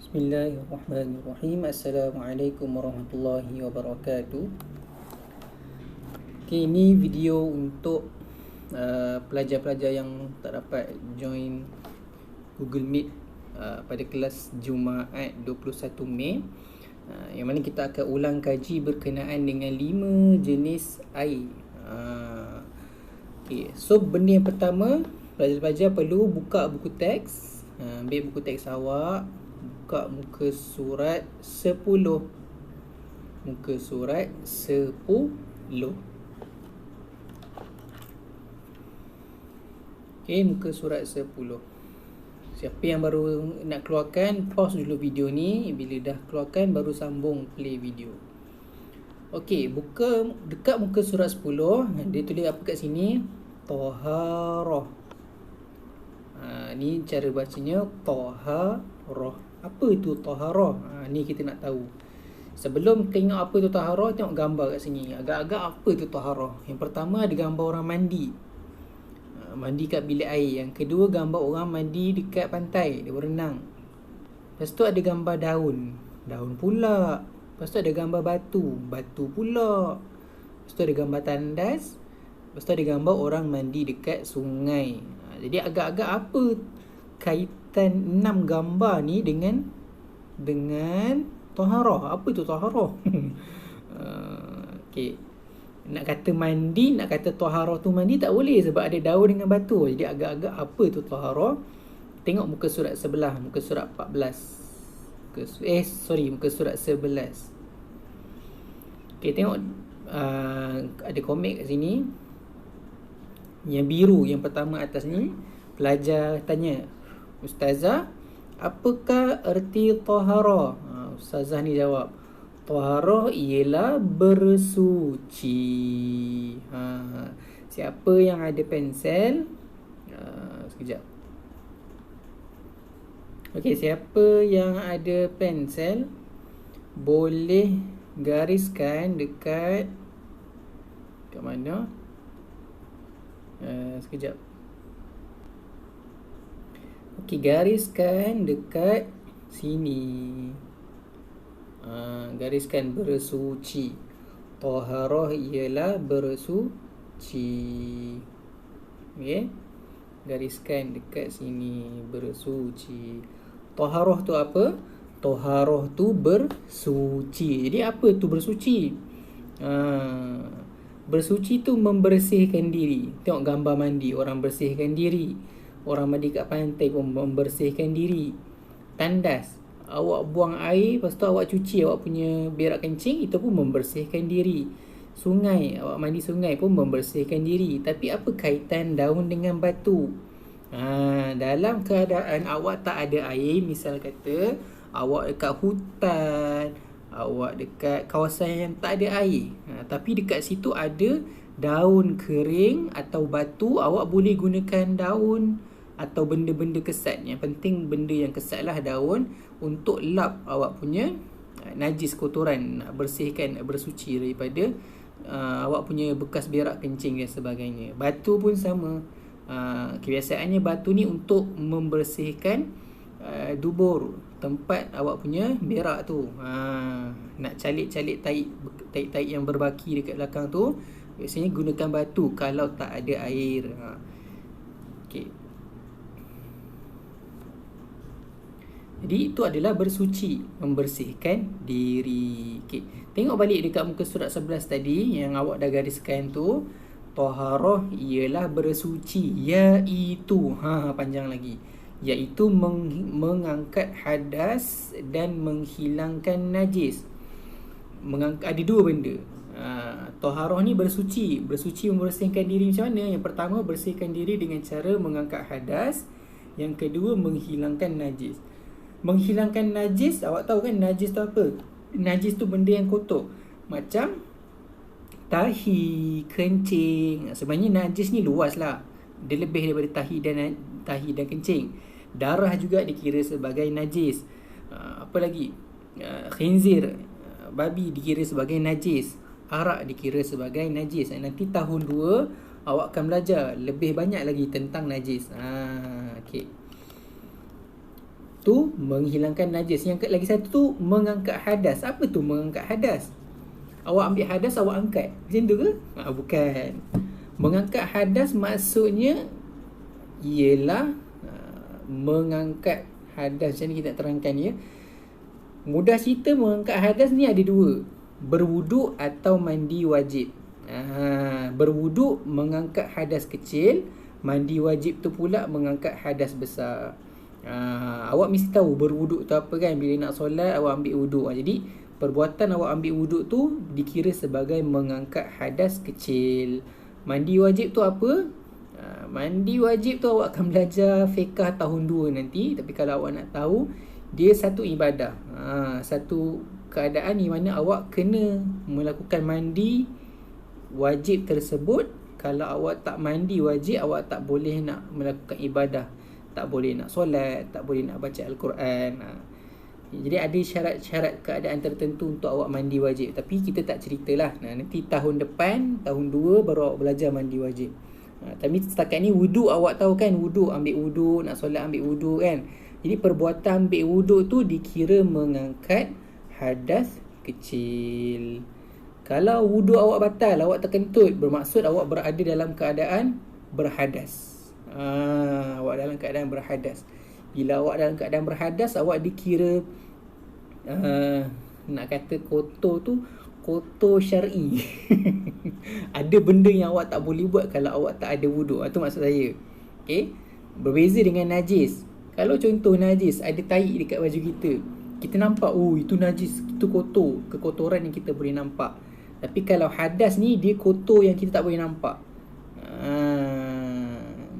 Bismillahirrahmanirrahim. Assalamualaikum warahmatullahi wabarakatuh. Okay, ini video untuk pelajar-pelajar yang tak dapat join Google Meet pada kelas Jumaat 21 Mei, yang mana kita akan ulang kaji berkenaan dengan 5 jenis air. Okay, so benda yang pertama, pelajar-pelajar perlu buka buku teks. Ambil buku teks awak, buka muka surat 10. Muka surat 10. Okay, muka surat 10. Siapa yang baru nak keluarkan, pause dulu video ni. Bila dah keluarkan, baru sambung play video. Okay, buka dekat muka surat 10. Dia tulis apa kat sini? Taharah. Ni cara bacanya taharah. Apa itu taharah? Ni kita nak tahu. Sebelum tengok apa itu taharah, tengok gambar kat sini. Agak-agak apa itu taharah? Yang pertama ada gambar orang mandi. Mandi kat bilik air. Yang kedua gambar orang mandi dekat pantai, dia berenang. Lepas tu ada gambar daun. Daun pula. Lepas tu ada gambar batu. Batu pula. Lepas tu ada gambar tandas. Lepas tu ada gambar orang mandi dekat sungai. Jadi agak-agak apa kaitan 6 gambar ni dengan taharah? Apa itu taharah? Okay. Nak kata mandi, nak kata taharah tu mandi tak boleh sebab ada daun dengan batu. Jadi agak-agak apa tu taharah? Tengok muka surat sebelah, muka surat 14. Muka surat 11. Okay, tengok ada komik kat sini. Yang biru, yang pertama atas ni, pelajar tanya, Ustazah, apakah erti taharah? Ustazah ni jawab, taharah ialah bersuci. Siapa yang ada pensel? Sekejap. Okey, siapa yang ada pensel boleh gariskan dekat mana? Sekejap. Okey, gariskan dekat sini. Gariskan bersuci. Taharah ialah bersuci. Okey. Gariskan dekat sini, bersuci. Taharah tu apa? Taharah tu bersuci. Jadi apa tu bersuci? Bersuci tu membersihkan diri. Tengok gambar mandi, orang bersihkan diri. Orang mandi kat pantai pun membersihkan diri. Tandas, awak buang air, lepas tu awak cuci awak punya berak kencing, itu pun membersihkan diri. Sungai, awak mandi sungai pun membersihkan diri. Tapi apa kaitan daun dengan batu? Dalam keadaan awak tak ada air, misal kata awak dekat hutan, awak dekat kawasan yang tak ada air, tapi dekat situ ada daun kering atau batu, awak boleh gunakan daun atau benda-benda kesat. Yang penting benda yang kesat lah, daun, untuk lap awak punya najis, kotoran, nak bersihkan, nak bersuci daripada awak punya bekas berak kencing dan sebagainya. Batu pun sama. Kebiasaannya batu ni untuk membersihkan dubur, tempat awak punya berak tu. Nak calik-calik taik yang berbaki dekat belakang tu, biasanya gunakan batu kalau tak ada air. Okay. Jadi itu adalah bersuci, membersihkan diri. Okay. Tengok balik dekat muka surat 11 tadi yang awak dah gariskan tu. Taharah ialah bersuci, iaitu panjang lagi, iaitu mengangkat hadas dan menghilangkan najis. Ada dua benda. Taharah ni bersuci. Bersuci membersihkan diri macam mana? Yang pertama, bersihkan diri dengan cara mengangkat hadas. Yang kedua, menghilangkan najis. Menghilangkan najis, awak tahu kan najis tu apa? Najis tu benda yang kotor, macam tahi, kencing. Sebenarnya najis ni luas lah, dia lebih daripada tahi dan kencing. Darah juga dikira sebagai najis. Apa lagi? Khinzir, babi dikira sebagai najis. Arak dikira sebagai najis. Nanti tahun 2 awak akan belajar lebih banyak lagi tentang najis. Okay. tu menghilangkan najis. Yang lagi satu tu mengangkat hadas. Apa tu mengangkat hadas? Awak ambil hadas, awak angkat. Macam tu ke? Bukan. Mengangkat hadas maksudnya ialah mengangkat hadas. Macam ni kita nak terangkan ya. Mudah cerita, mengangkat hadas ni ada dua. Berwuduk atau mandi wajib. Berwuduk mengangkat hadas kecil, mandi wajib tu pula mengangkat hadas besar. Awak mesti tahu berwuduk tu apa kan? Bila nak solat awak ambil wuduk. Jadi perbuatan awak ambil wuduk tu dikira sebagai mengangkat hadas kecil. Mandi wajib tu apa? Mandi wajib tu awak akan belajar fiqh tahun 2 nanti. Tapi kalau awak nak tahu, dia satu ibadah. Satu keadaan di mana awak kena melakukan mandi wajib tersebut. Kalau awak tak mandi wajib, awak tak boleh nak melakukan ibadah. Tak boleh nak solat, tak boleh nak baca Al-Quran. Jadi ada syarat-syarat keadaan tertentu untuk awak mandi wajib. Tapi kita tak ceritalah. Nanti tahun depan, tahun 2 baru awak belajar mandi wajib. Tapi setakat ni wuduk awak tahu kan? Wuduk, ambil wuduk, nak solat ambil wuduk kan? Jadi perbuatan ambil wuduk tu dikira mengangkat hadas kecil. Kalau wuduk awak batal, awak terkentut, bermaksud awak berada dalam keadaan berhadas. Awak dalam keadaan berhadas. Bila awak dalam keadaan berhadas, awak dikira nak kata kotor tu kotor syar'i. Ada benda yang awak tak boleh buat kalau awak tak ada wuduk. Itu maksud saya. Okay? Berbeza dengan najis. Kalau contoh najis, ada tai dekat baju kita, kita nampak, itu najis, itu kotor, kekotoran yang kita boleh nampak. Tapi kalau hadas ni, dia kotor yang kita tak boleh nampak.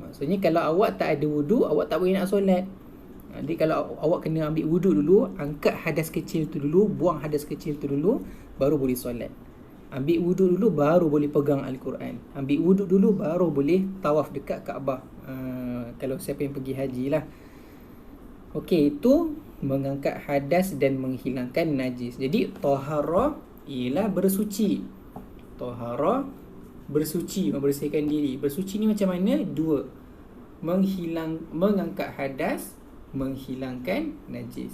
Maksudnya kalau awak tak ada wuduk, awak tak boleh nak solat. Jadi kalau awak kena ambil wuduk dulu, angkat hadas kecil tu dulu, buang hadas kecil tu dulu, baru boleh solat. Ambil wuduk dulu, baru boleh pegang Al-Quran. Ambil wuduk dulu, baru boleh tawaf dekat Kaabah. Kalau siapa yang pergi haji lah. Okey, itu mengangkat hadas dan menghilangkan najis. Jadi taharah ialah bersuci. Taharah bersuci, membersihkan diri. Bersuci ni macam mana? Dua. Mengangkat hadas, menghilangkan najis.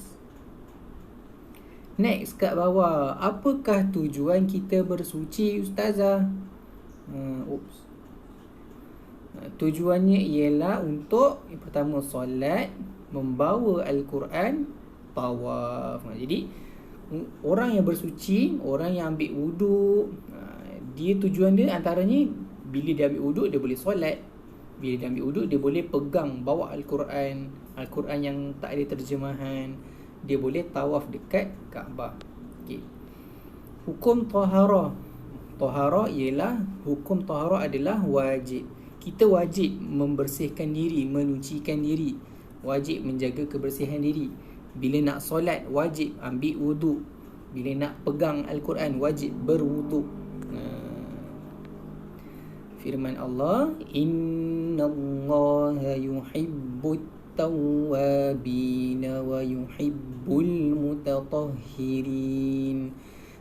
Next kat bawah, apakah tujuan kita bersuci, Ustazah? Tujuannya ialah untuk yang pertama solat, membawa Al-Quran, tawaf. Jadi orang yang bersuci, orang yang ambil wuduk, dia tujuan dia antaranya bila dia ambil wuduk dia boleh solat. Bila dia ambil wuduk dia boleh pegang, bawa Al-Quran, Al-Quran yang tak ada terjemahan. Dia boleh tawaf dekat Kaabah. Okay. Hukum taharah. Taharah ialah, hukum taharah adalah wajib. Kita wajib membersihkan diri, menyucikan diri. Wajib menjaga kebersihan diri. Bila nak solat, wajib ambil wuduk. Bila nak pegang Al-Quran, wajib berwuduk. Firman Allah, innallaha yuhibbut tawwabina wa yuhibbul mutatahhirin.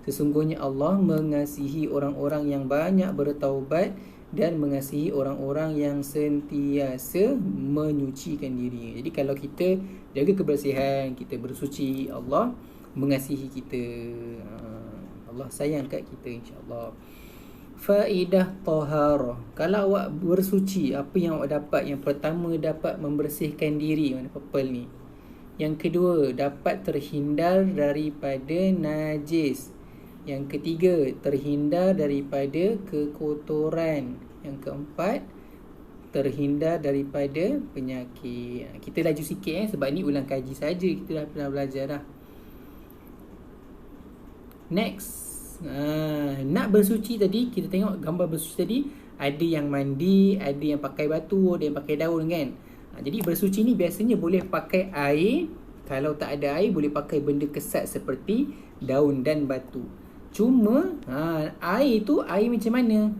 Sesungguhnya Allah mengasihi orang-orang yang banyak bertaubat dan mengasihi orang-orang yang sentiasa menyucikan diri. Jadi kalau kita jaga kebersihan, kita bersuci, Allah mengasihi kita. Allah sayang kat kita, insya-Allah. Faedah taharah. Kalau awak bersuci, apa yang awak dapat? Yang pertama, dapat membersihkan diri. Mana purple ni. Yang kedua, dapat terhindar daripada najis. Yang ketiga, terhindar daripada kekotoran. Yang keempat, terhindar daripada penyakit. Kita laju sikit sebab ni ulang kaji saja. Kita dah pernah belajar dah. Next. Nak bersuci tadi, kita tengok gambar bersuci tadi, ada yang mandi, ada yang pakai batu, ada yang pakai daun kan. Jadi bersuci ni biasanya boleh pakai air. Kalau tak ada air, boleh pakai benda kesat seperti daun dan batu. Cuma air tu air macam mana?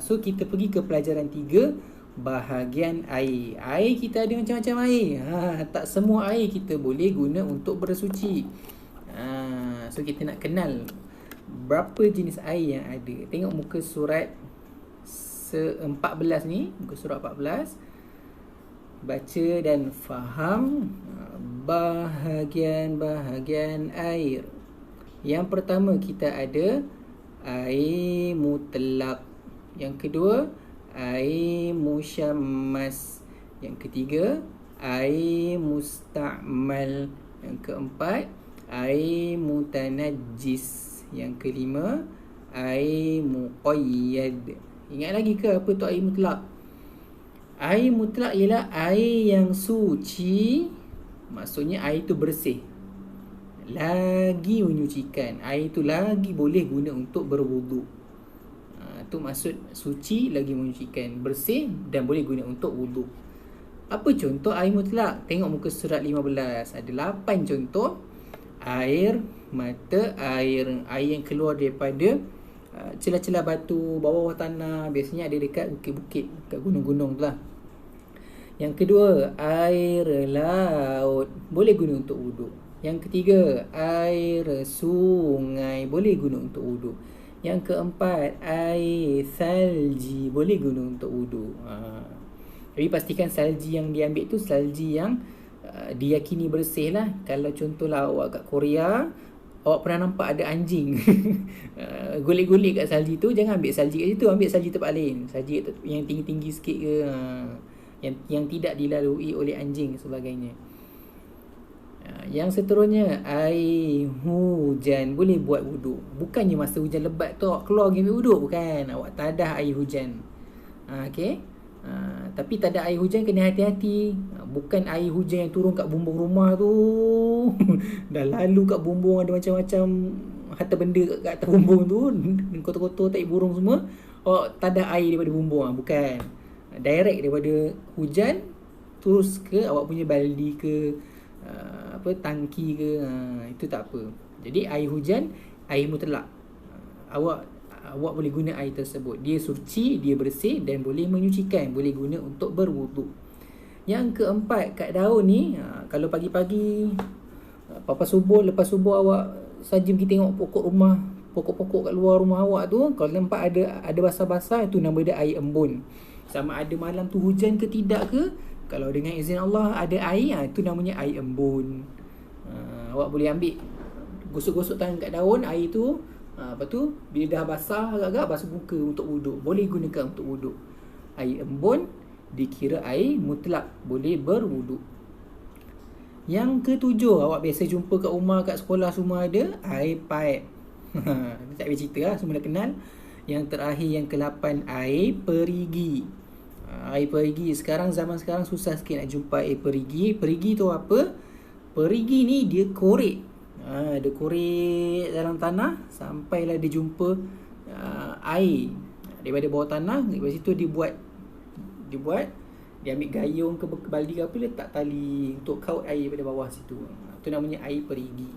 So kita pergi ke pelajaran 3, bahagian air. Air kita ada macam-macam air. Tak semua air kita boleh guna untuk bersuci. So kita nak kenal berapa jenis air yang ada. Tengok muka surat 14 ni, muka surat 14. Baca dan faham bahagian-bahagian air. Yang pertama kita ada air mutlak. Yang kedua air musyammas. Yang ketiga air musta'mal. Yang keempat air mutanajjis. Yang kelima air muqayyad. Ingat lagi ke apa tu air mutlak? Air mutlak ialah air yang suci. Maksudnya air tu bersih, lagi menyucikan. Air tu lagi boleh guna untuk berwuduk. Tu maksud suci, lagi menyucikan, bersih dan boleh guna untuk wuduk. Apa contoh air mutlak? Tengok muka surat 15. Ada 8 contoh air mata air. Air yang keluar daripada celah-celah batu, bawah tanah. Biasanya ada dekat bukit-bukit, dekat gunung-gunung tu lah. Yang kedua, air laut, boleh guna untuk wuduk. Yang ketiga, air sungai, boleh guna untuk wuduk. Yang keempat, air salji, boleh guna untuk wuduk. Tapi pastikan salji yang diambil tu salji yang diyakini bersih lah. Kalau contohlah awak kat Korea, awak pernah nampak ada anjing golek-golek kat salji tu, jangan ambil salji kat situ, ambil salji tempat lain. Salji yang tinggi-tinggi sikit ke, yang tidak dilalui oleh anjing sebagainya. Yang seterusnya, air hujan, boleh buat wuduk. Bukannya masa hujan lebat tu awak keluar pergi ambil wuduk, bukan. Awak tadah air hujan. Okey. Tapi tadah air hujan kena hati-hati. Bukan air hujan yang turun kat bumbung rumah tu. Dah lalu kat bumbung ada macam-macam harta benda kat atas bumbung tu, kotor-kotor, tai burung semua. Awak tadah air daripada bumbung. Bukan. Direct daripada hujan terus ke awak punya baldi ke tangki ke, itu tak apa. Jadi air hujan air mutlak. Awak boleh guna air tersebut. Dia suci, dia bersih dan boleh menyucikan, boleh guna untuk berwuduk. Yang keempat, kat daun ni, kalau pagi-pagi lepas subuh awak saja pergi tengok pokok-pokok kat luar rumah awak tu, kalau nampak ada basah-basah, itu nama dia air embun. Sama ada malam tu hujan ke tidak ke, kalau dengan izin Allah ada air, itu namanya air embun. Awak boleh ambil, gosok-gosok tangan kat daun air tu. Lepas tu bila dah basah agak-agak, basuh muka untuk wuduk, boleh gunakan untuk wuduk. Air embun dikira air mutlak, boleh berwuduk. Yang ketujuh, awak biasa jumpa kat rumah, kat sekolah semua ada air paip. Tak payah cerita lah, semua dah kenal. Yang terakhir, yang ke-8, air perigi. Air perigi, zaman sekarang susah sikit nak jumpa air perigi. Perigi tu apa? Perigi ni dia korek. Dia korek dalam tanah sampailah dia jumpa air daripada bawah tanah. Lepas situ dia ambil gayung ke baldi ke apa, letak tali untuk kaut air daripada bawah situ. Itu namanya air perigi.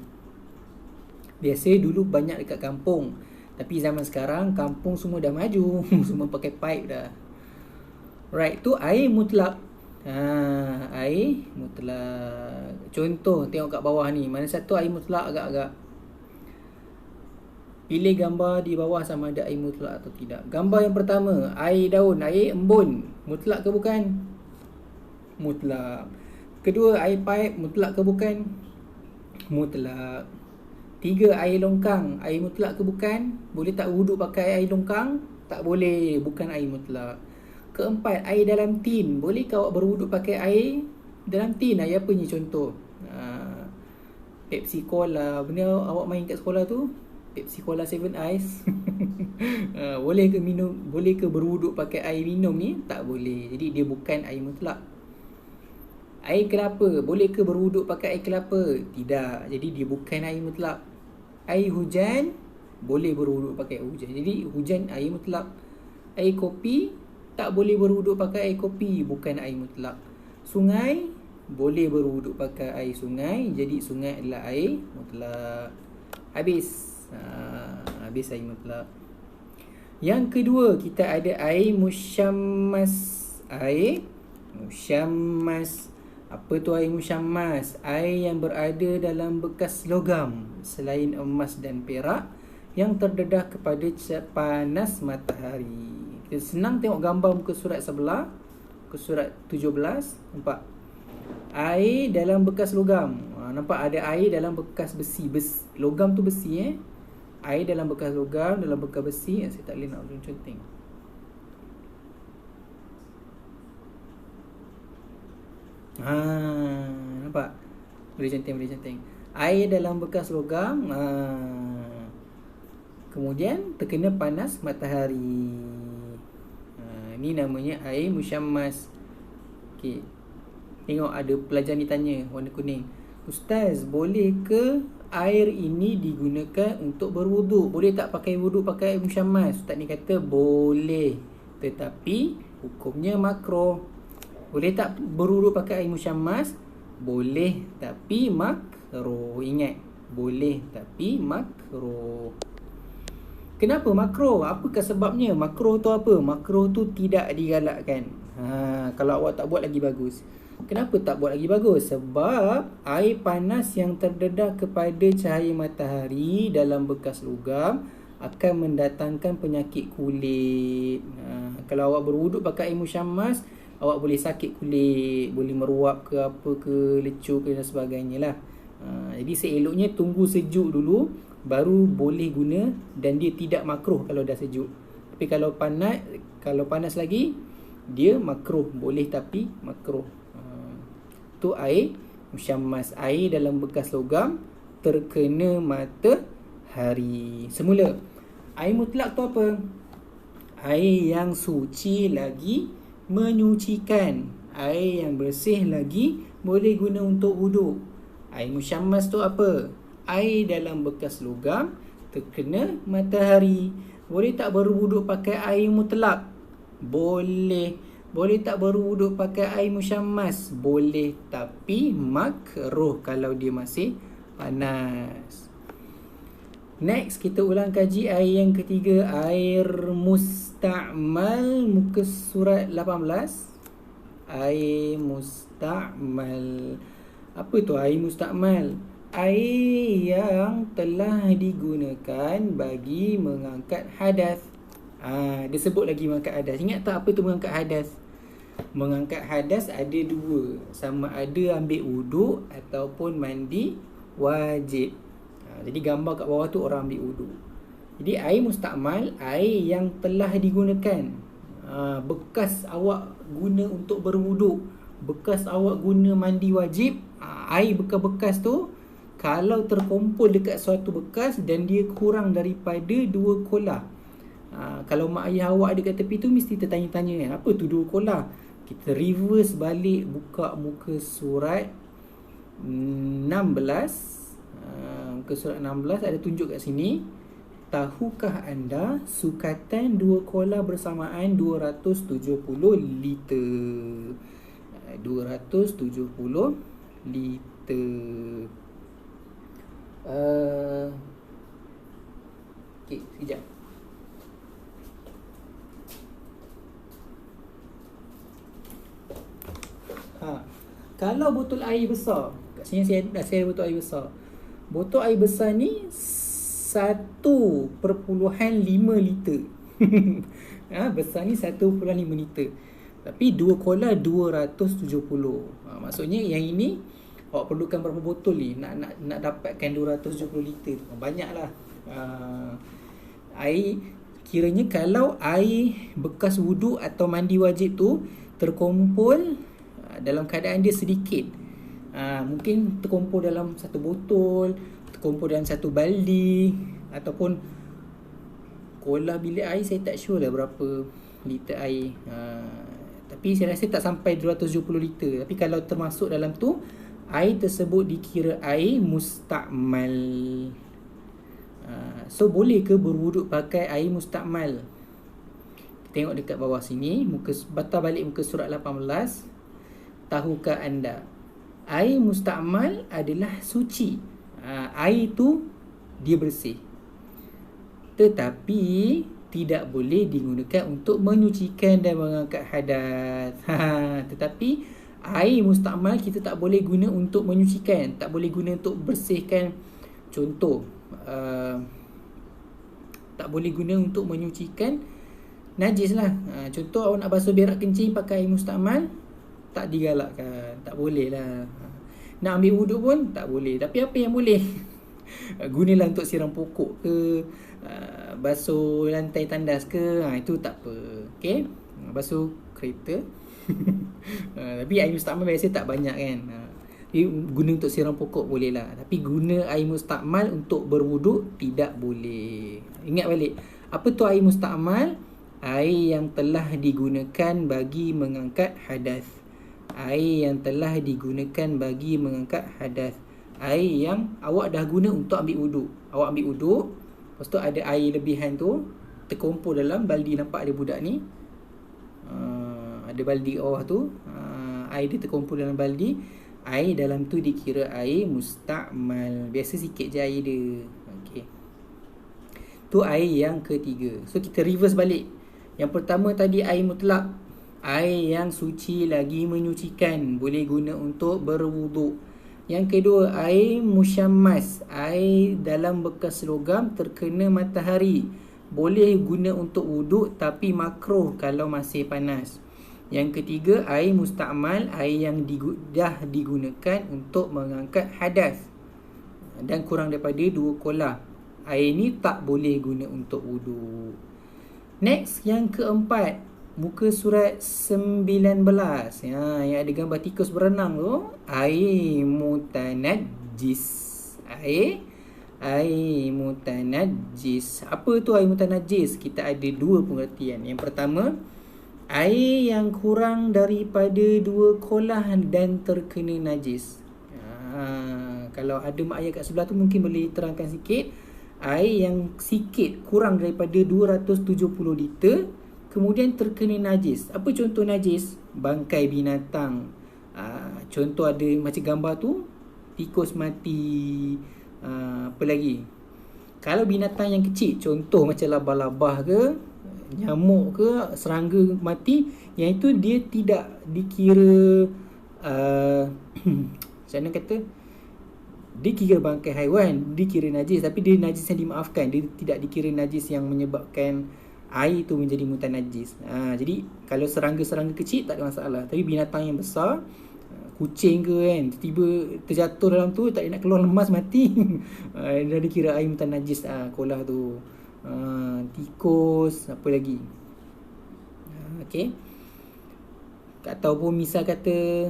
Biasa dulu banyak dekat kampung, tapi zaman sekarang kampung semua dah maju. Semua pakai pipe dah. Right, tu air mutlak. Air mutlak. Contoh, tengok kat bawah ni, mana satu air mutlak agak-agak. Pilih gambar di bawah sama ada air mutlak atau tidak. Gambar yang pertama, air daun, air embun. Mutlak ke bukan? Mutlak. Kedua, air paip. Mutlak ke bukan? Mutlak. 3, air longkang. Air mutlak ke bukan? Boleh tak wuduk pakai air longkang? Tak boleh, bukan air mutlak. Keempat, air dalam tin. Bolehkah awak berwuduk pakai air dalam tin? Air apa ni contoh? Pepsi Cola. Benda awak main kat sekolah tu, Pepsi Cola 7 Ice. Boleh ke berwuduk pakai air minum ni? Tak boleh. Jadi dia bukan air mutlak. Air kelapa. Boleh ke berwuduk pakai air kelapa? Tidak. Jadi dia bukan air mutlak. Air hujan, boleh berwuduk pakai air hujan. Jadi hujan air mutlak. Air kopi, tak boleh berwuduk pakai air kopi, bukan air mutlak. Sungai, boleh berwuduk pakai air sungai, jadi sungai adalah air mutlak. Habis air mutlak. Yang kedua, kita ada air musyammas. Air musyammas. Apa tu air musyammas? Air yang berada dalam bekas logam selain emas dan perak yang terdedah kepada panas matahari. Kita senang tengok gambar muka surat sebelah, muka surat 17. Nampak? Air dalam bekas logam. Nampak ada air dalam bekas besi. Logam tu besi Air dalam bekas logam, dalam bekas besi. Saya tak boleh nak conteng. Nampak? Boleh centang. Air dalam bekas logam. Kemudian terkena panas matahari. Ni namanya air musyammas. Okey. Tengok ada pelajar ni tanya warna kuning. Ustaz, boleh ke air ini digunakan untuk berwuduk? Boleh tak pakai wuduk pakai air musyammas? Ustaz ni kata boleh, tetapi hukumnya makruh. Boleh tak berwuduk pakai air musyammas? Boleh, tapi makruh. Ingat, boleh tapi makruh. Kenapa makruh? Apakah sebabnya? Makruh tu apa? Makruh tu tidak digalakkan. Kalau awak tak buat lagi bagus. Kenapa tak buat lagi bagus? Sebab air panas yang terdedah kepada cahaya matahari dalam bekas logam akan mendatangkan penyakit kulit. Kalau awak berwuduk pakai air musyammas, awak boleh sakit kulit, boleh meruap ke apa ke, lecur ke dan sebagainya lah. Jadi seeloknya tunggu sejuk dulu baru boleh guna, dan dia tidak makruh kalau dah sejuk. Tapi kalau panas lagi, dia makruh. Boleh tapi makruh. Tu air musyammas, air dalam bekas logam terkena matahari. Semula, air mutlak tu apa? Air yang suci lagi menyucikan, air yang bersih lagi boleh guna untuk wuduk. Air musyammas tu apa? Air dalam bekas logam terkena matahari. Boleh tak berwuduk pakai air mutlak? Boleh. Boleh tak berwuduk pakai air musyammas? Boleh, tapi makruh kalau dia masih panas. Next, kita ulang kaji air yang ketiga, air musta'mal, muka surat 18. Air musta'mal. Apa tu air musta'mal? Air yang telah digunakan bagi mengangkat hadas. Dia sebut lagi mengangkat hadas. Ingat tak apa tu mengangkat hadas? Mengangkat hadas ada dua, sama ada ambil wuduk ataupun mandi wajib. Jadi gambar kat bawah tu orang ambil wuduk. Jadi air musta'mal, air yang telah digunakan. Bekas awak guna untuk berwuduk, bekas awak guna mandi wajib, air bekas-bekas tu kalau terkumpul dekat suatu bekas dan dia kurang daripada 2 kolah. Kalau mak ayah awak ada kat tepi tu mesti tertanya-tanya, apa tu 2 kolah? Kita reverse balik, buka muka surat 16. Muka surat 16 ada tunjuk kat sini. Tahukah anda sukatan 2 kolah bersamaan 270 liter? 270 liter. Okey, sekejap. Kalau botol air besar, kat sini saya ada botol air besar. Botol air besar ni 1.5 liter. Besar ni 1.5 liter. Tapi 2 kolah 270. Maksudnya yang ini awak perlukan berapa botol ni nak dapatkan 270 liter. Banyaklah. Air, kiranya kalau air bekas wuduk atau mandi wajib tu terkumpul dalam keadaan dia sedikit, mungkin terkumpul dalam satu botol, terkumpul dalam satu baldi, ataupun kolah bilik air, saya tak sure lah berapa liter air. Tapi saya rasa tak sampai 270 liter. Tapi kalau termasuk dalam tu, air tersebut dikira air musta'mal. So boleh ke berwuduk pakai air musta'mal? Tengok dekat bawah sini, batal balik muka surat 18. Tahukah anda air musta'mal adalah suci? Air tu dia bersih, tetapi tidak boleh digunakan untuk menyucikan dan mengangkat hadas. Tetapi air musta'mal kita tak boleh guna untuk menyucikan, tak boleh guna untuk bersihkan. Contoh, tak boleh guna untuk menyucikan najis lah. Contoh awak nak basuh berak kencing pakai air musta'mal, tak digalakkan. Tak boleh lah. Nak ambil wuduk pun tak boleh. Tapi apa yang boleh? Gunalah untuk siram pokok ke, basuh lantai tandas ke, itu tak apa. Okay, basuh kereta. Tapi air mustakmal biasa tak banyak kan. Guna untuk siram pokok boleh lah. Tapi guna air mustakmal untuk berwuduk tidak boleh. Ingat balik, apa tu air mustakmal? Air yang telah digunakan bagi mengangkat hadas. Air yang telah digunakan bagi mengangkat hadas. Air yang awak dah guna untuk ambil wuduk. Awak ambil wuduk, lepas tu ada air lebihan tu terkumpul dalam baldi. Nampak ada budak ni, ada baldi bawah tu, air dia terkumpul dalam baldi. Air dalam tu dikira air mustakmal. Biasa sikit je air dia. Okay, tu air yang ketiga. So kita reverse balik. Yang pertama tadi air mutlak, air yang suci lagi menyucikan, boleh guna untuk berwuduk. Yang kedua, air musyammas, air dalam bekas logam terkena matahari, boleh guna untuk wuduk tapi makruh kalau masih panas. Yang ketiga, air mustakmal, air yang dah digunakan untuk mengangkat hadas dan kurang daripada 2 kolah. Air ni tak boleh guna untuk wuduk. Next, yang keempat, muka surat 19, yang ada gambar tikus berenang tu, air mutanajjis. Air mutanajjis. Apa tu air mutanajjis? Kita ada 2 pengertian. Yang pertama, air yang kurang daripada 2 kolah dan terkena najis. Kalau ada mak ayah kat sebelah tu mungkin boleh terangkan sikit. Air yang sikit kurang daripada 270 liter kemudian terkena najis. Apa contoh najis? Bangkai binatang. Contoh ada macam gambar tu, tikus mati. Apa lagi? Kalau binatang yang kecil, contoh macam labah-labah ke, nyamuk ke, serangga mati, yang itu dia tidak dikira macam mana kata, dia kira bangkai haiwan, dikira najis, tapi dia najis yang dimaafkan. Dia tidak dikira najis yang menyebabkan air tu menjadi mutanajis. Jadi kalau serangga-serangga kecil tak ada masalah. Tapi binatang yang besar, kucing ke kan, tiba-tiba terjatuh dalam tu, tak nak keluar, lemas mati, dah dikira air mutanajis kolah tu. Tikus, apa lagi? Okay. Ataupun misal kata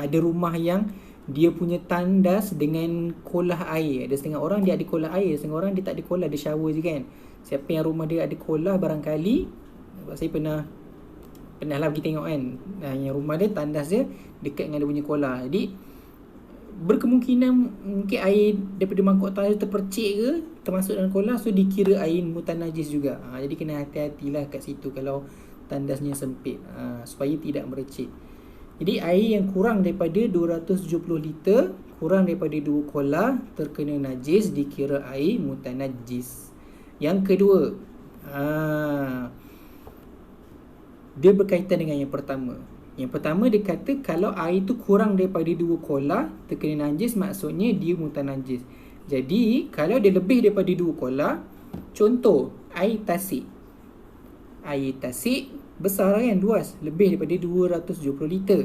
ada rumah yang dia punya tandas dengan kolah air. Ada setengah orang dia ada kolah air, setengah orang dia tak ada kolah, dia shower je kan. Siapa yang rumah dia ada kolah barangkali, saya pernah lah pergi tengok kan, yang rumah dia tandas dia dekat dengan dia punya kolah. Jadi berkemungkinan mungkin air daripada mangkuk tandas terpercik ke, termasuk dalam kolah, so dikira air mutanajis juga. Jadi kena hati-hatilah kat situ kalau tandasnya sempit, supaya tidak merecik. Jadi air yang kurang daripada 270 liter, kurang daripada 2 kolah, terkena najis, dikira air mutanajis. Yang kedua, dia berkaitan dengan yang pertama. Yang pertama dia kata kalau air tu kurang daripada 2 kolah, terkena najis, maksudnya dia mutanajis. Jadi kalau dia lebih daripada 2 kolah, contoh air tasik. Air tasik besar kan, luas, lebih daripada 270 liter.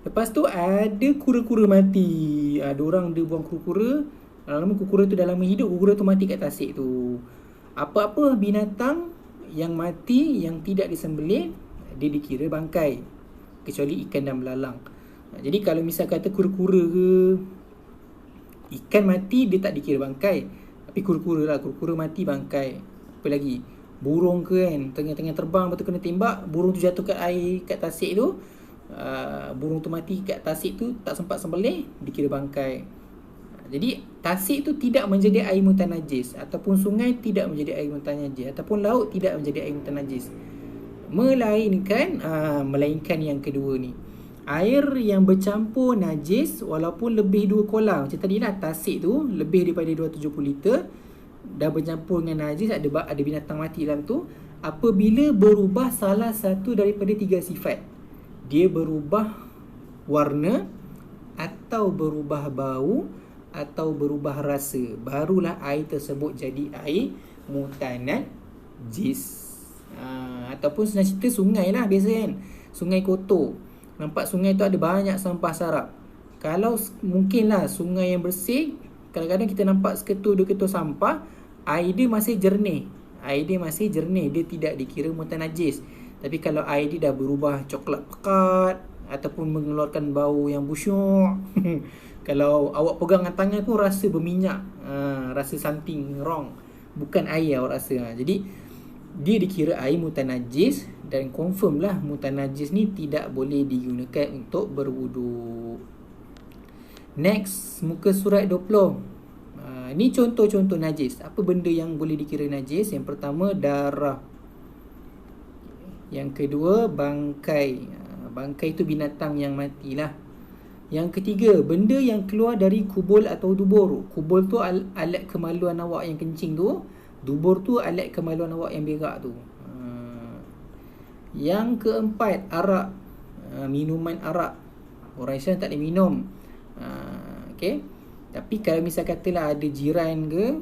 Lepas tu ada kura-kura mati. Ada orang dia buang kura-kura, lama-lama kura-kura tu dah lama hidup, kura-kura tu mati kat tasik tu. Apa-apa binatang yang mati yang tidak disembelih, dia dikira bangkai, kecuali ikan dan belalang. Jadi kalau misal kata kura-kura ke, ikan mati dia tak dikira bangkai, tapi kura-kura lah, kura-kura mati bangkai. Apa lagi? Burung ke kan, tengah-tengah terbang, betul kena tembak, burung tu jatuh kat air, kat tasik tu, burung tu mati kat tasik tu, tak sempat sembelih, dikira bangkai. Jadi tasik tu tidak menjadi air mutanajis, ataupun sungai tidak menjadi air mutanajis, ataupun laut tidak menjadi air mutanajis. Melainkan yang kedua ni, air yang bercampur najis walaupun lebih 2 kolah. Macam tadi lah, tasik tu lebih daripada 270 liter, dah bercampur dengan najis, ada binatang mati dalam tu. Apabila berubah salah satu daripada 3 sifat, dia berubah warna, atau berubah bau, atau berubah rasa, barulah air tersebut jadi air mutanajis. Ataupun senang cerita sungai lah biasa kan, sungai kotor. Nampak sungai tu ada banyak sampah sarap. Kalau mungkinlah sungai yang bersih, kadang-kadang kita nampak seketul dua ketul sampah, air dia masih jernih. Air dia masih jernih, dia tidak dikira mutanajis. Tapi kalau air dia dah berubah coklat pekat ataupun mengeluarkan bau yang busyuk, kalau awak pegang dengan tangan pun rasa berminyak, rasa something wrong. Bukan air awak rasa. Jadi dia dikira air mutanajis, dan confirm lah mutanajis ni tidak boleh digunakan untuk berwudu. Next, muka surat 20. Ni contoh-contoh najis. Apa benda yang boleh dikira najis? Yang pertama, darah. Yang kedua, bangkai. Bangkai tu binatang yang matilah. Yang ketiga, benda yang keluar dari kubul atau dubur. Kubul tu alat kemaluan awak yang kencing tu. Dubur tu alat kemaluan awak yang berak tu. Yang keempat, arak. Minuman arak. Orang Islam tak boleh minum. Okay. Tapi kalau misal katalah ada jiran ke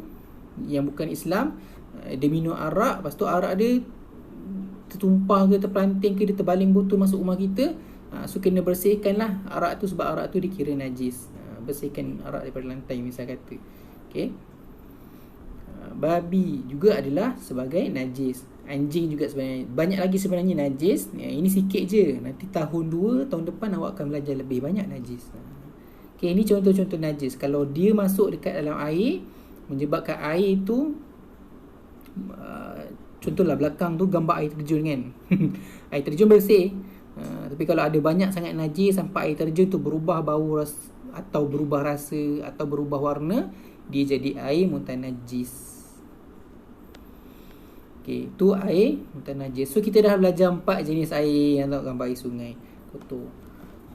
yang bukan Islam, dia minum arak, lepas tu arak dia tertumpah ke, terpelanting ke, dia terbaling botol masuk rumah kita, so kena bersihkan lah arak tu, sebab arak tu dikira najis. Bersihkan arak daripada lantai misal kata. Okay. Babi juga adalah sebagai najis. Anjing juga sebenarnya. Banyak lagi sebenarnya najis. Ini sikit je. Nanti tahun 2, tahun depan awak akan belajar lebih banyak najis. Okay, ini contoh-contoh najis. Kalau dia masuk dekat dalam air, menyebabkan air tu, contohlah belakang tu gambar air terjun kan. Air terjun bersih, tapi kalau ada banyak sangat najis sampai air terjun tu berubah bau atau berubah rasa atau berubah warna, dia jadi air mutanajis. Okay, tu air mutanajis. So kita dah belajar 4 jenis air yang tengok gambar air sungai kotor.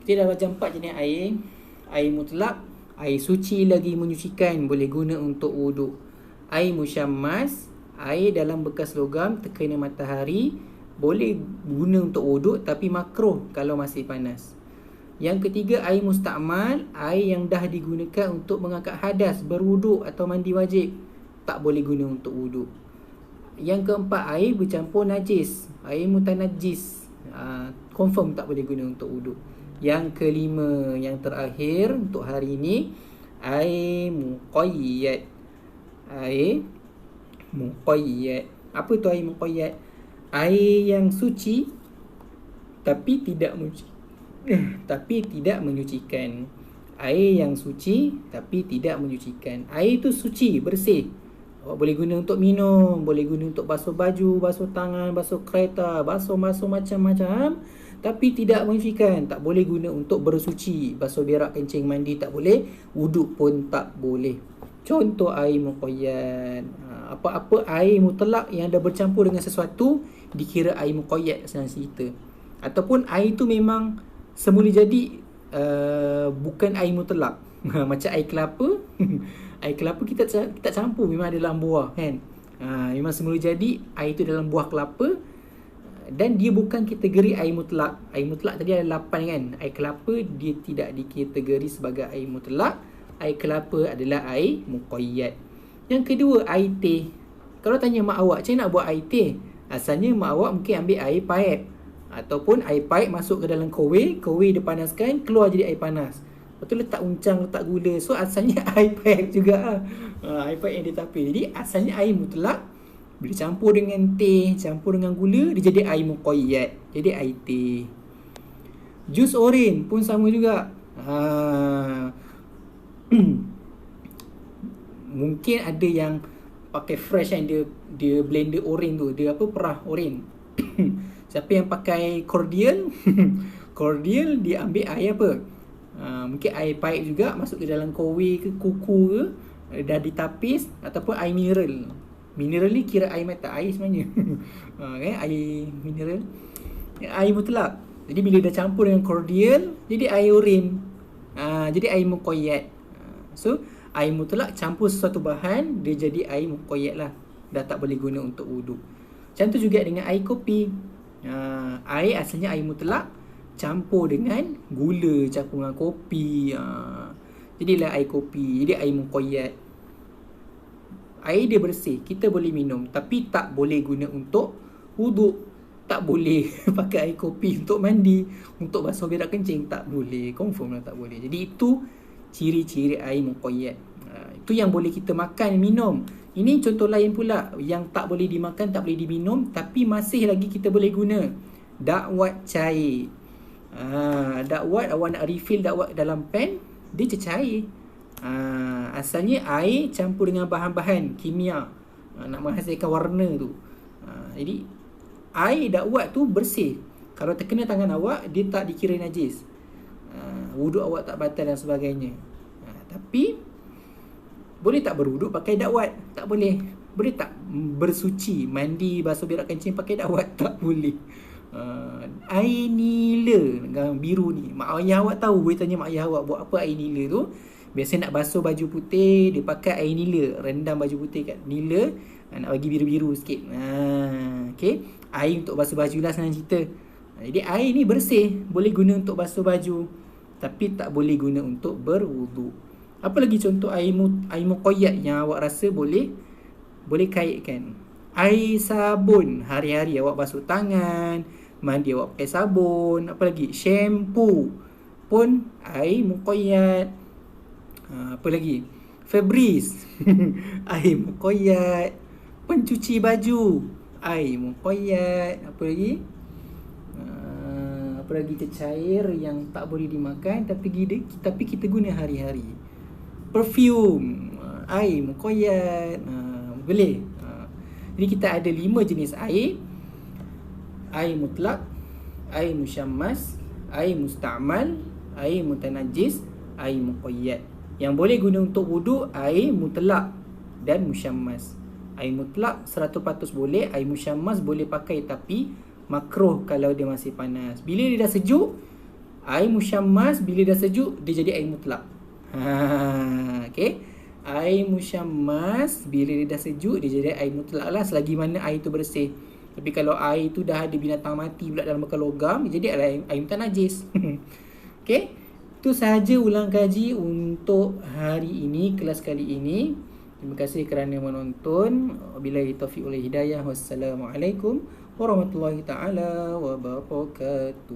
Kita dah belajar 4 jenis air. Air mutlak, air suci lagi menyucikan, boleh guna untuk wuduk. Air musyammas, air dalam bekas logam terkena matahari, boleh guna untuk wuduk tapi makruh kalau masih panas. Yang ketiga, air mustakmal, air yang dah digunakan untuk mengangkat hadas, berwuduk atau mandi wajib, tak boleh guna untuk wuduk. Yang keempat, air bercampur najis, air mutanajis, confirm tak boleh guna untuk wuduk. Yang kelima, yang terakhir untuk hari ini, air muqayyad. Air muqayyad. Apa tu air muqayyad? Air yang suci tapi tidak menyucikan. Air yang suci tapi tidak menyucikan. Air tu suci, bersih. Awak boleh guna untuk minum, boleh guna untuk basuh baju, basuh tangan, basuh kereta, basuh macam-macam, tapi tidak menyucikan. Tak boleh guna untuk bersuci, basuh berak, kencing, mandi tak boleh, wuduk pun tak boleh. Contoh air muqayyad. Apa-apa air mutlak yang dah bercampur dengan sesuatu dikira air muqayyad senang cerita. Ataupun air tu memang semula jadi bukan air mutlak. Macam air kelapa. Air kelapa kita tak campur, memang ada dalam buah kan. Memang semula jadi air tu dalam buah kelapa, dan dia bukan kategori air mutlak. Air mutlak tadi ada 8 kan. Air kelapa dia tidak dikategori sebagai air mutlak. Air kelapa adalah air muqayyad. Yang kedua, air teh. Kalau tanya mak awak, macam nak buat air teh? Asalnya mak awak mungkin ambil air paip, ataupun air paip masuk ke dalam kowe dia panaskan, keluar jadi air panas. Lepas tu letak uncang, letak gula. So asalnya air paip juga. Air paip yang ditapis. Jadi asalnya air mutlak, bila campur dengan teh, campur dengan gula, dia jadi air muqayyad, jadi air teh. Jus oren pun sama juga. Mungkin ada yang pakai fresh kan, dia blender oren tu, dia perah oren. Siapa yang pakai cordial cordial dia ambil air apa? Mungkin air paip juga, masuk ke dalam kowe ke kuku ke, dah ditapis, ataupun air mineral. Mineral ni kira air mata air sebenarnya. Okay? Air mineral, air mutlak. Jadi bila dah campur dengan cordial, jadi air urin, jadi air muqayyad. So air mutlak campur sesuatu bahan, dia jadi air muqayyad lah. Dah tak boleh guna untuk wuduk. Macam tu juga dengan air kopi. Air asalnya air mutlak, campur dengan gula, campur dengan kopi, jadilah air kopi, jadi air muqayyad. Air dia bersih, kita boleh minum, tapi tak boleh guna untuk wuduk. tak boleh pakai air kopi untuk mandi, untuk basuh berak kencing, tak boleh, confirm lah tak boleh. Jadi itu ciri-ciri air muqayyad. Itu yang boleh kita makan, minum. Ini contoh lain pula yang tak boleh dimakan, tak boleh diminum, tapi masih lagi kita boleh guna. Dakwat cair. Dakwat, awak nak refill dakwat dalam pen, dia cair. Asalnya air campur dengan bahan-bahan kimia, nak menghasilkan warna tu. Jadi air dakwat tu bersih. Kalau terkena tangan awak, dia tak dikira najis. Wuduk awak tak batal dan sebagainya. Tapi boleh tak berwuduk pakai dakwat? Tak boleh. Boleh tak bersuci, mandi, basuh berak kencing pakai dakwat? Tak boleh. Air nila yang biru ni, mak ayah awak tahu. Boleh tanya mak ayah awak, buat apa air nila tu? Biasa nak basuh baju putih, dia pakai air nila, rendam baju putih kat nila, nak bagi biru-biru sikit. Okay. Air untuk basuh baju lah senang cerita. Jadi air ni bersih, boleh guna untuk basuh baju, tapi tak boleh guna untuk berwuduk. Apa lagi contoh air muqayyad yang awak rasa boleh kaitkan? Air sabun, hari-hari awak basuh tangan, mandi awak pakai sabun. Apa lagi? Shampoo pun air muqayyad. Apa lagi? Febreze air muqayyad. Pencuci baju, air muqayyad. Apa lagi? Apa lagi cair yang tak boleh dimakan tapi kita guna hari-hari? Perfume, air muqayyad. Boleh. Jadi kita ada 5 jenis air. Air mutlak, air musyammas, air musta'mal, air mutanajjis, air muqayyad. Yang boleh guna untuk wuduk, air mutlak dan musyammas. Air mutlak 100% boleh, air musyammas boleh pakai tapi makruh kalau dia masih panas. Bila dia dah sejuk, air musyammas bila dah sejuk dia jadi air mutlak. Okay. Air musyammas bila dia dah sejuk dia jadi air mutlak lah, selagi mana air tu bersih. Tapi kalau air tu dah ada binatang mati pula dalam bekal logam, dia jadi air mutanajis. Okay. Itu sahaja ulang kaji untuk hari ini, kelas kali ini. Terima kasih kerana menonton. Wabillahi taufiq wal hidayah. Wassalamualaikum warahmatullahi taala wabarakatuh.